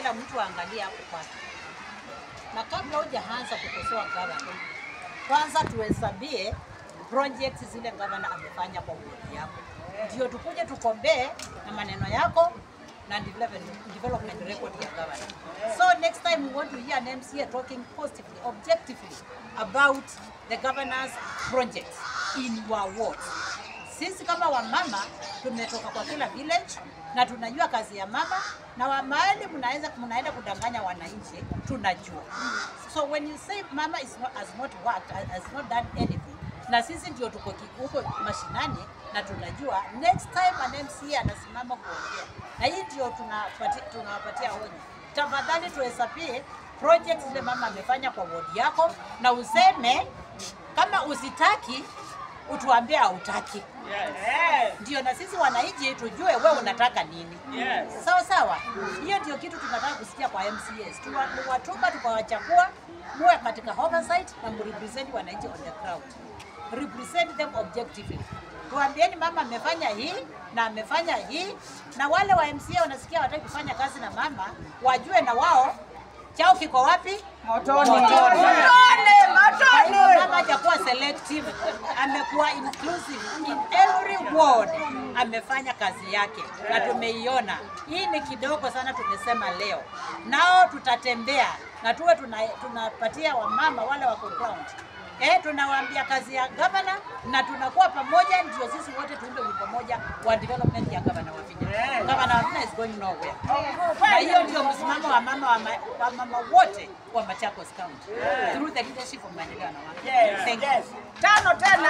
kila mtu aangalie hapo kwake. Na kabla hujaanza kukosoa gavana, kwanza tuhesabie projects zile gavana amefanya kwa ward yako. Ndio tukuje tukombee na maneno yako na development record ya gavana. So next time we want to hear an MCA talking positively, objectively about the governor's projects in your ward. Sisi kama wamama tumetoka kwa kila village na tunajua kazi ya mama, na wa mahali mnaenda kudanganya wananchi tunajua. So when you say mama has not worked, has not done anything, na sisi ndio tuko huko mashinani na tunajua, next time an MCA anasimama kuongea, na hii ndio tunawapatia hoja. Tafadhali tuhesabie projects zile mama amefanya kwa ward yako, na useme kama usitaki utuambie hautaki. Yes. Ndio na sisi wananchi tujue wewe unataka nini. Yes. Sawa sawa. Hiyo ndio kitu tunataka kusikia kwa MCAs. Tuwatuma tukawachagua muwe katika oversight na mrepresent wananchi on the ground. Represent them objectively. Tuambieni mama amefanya hii na amefanya hii, na wale wa MCA wanasikia wataki kufanya kazi na mama wajue na wao chao kiko wapi? Motoni. Mama hajakuwa selective, amekuwa inclusive in every ward. Amefanya kazi yake na tumeiona. Hii ni kidogo sana tumesema leo. Nao tutatembea na tuwe tunapatia wamama wale wako ground. Tunawaambia kazi ya governor na tunakuwa pamoja, ndio sisi wote tuende pamoja wa development ya governor wa Vihiga. Governor wa Vihiga is going nowhere. Na hiyo ndio msimamo wa mama wote wa Machakos County through the leadership of Maendeleo Wanawake. Thank you. Tano tena.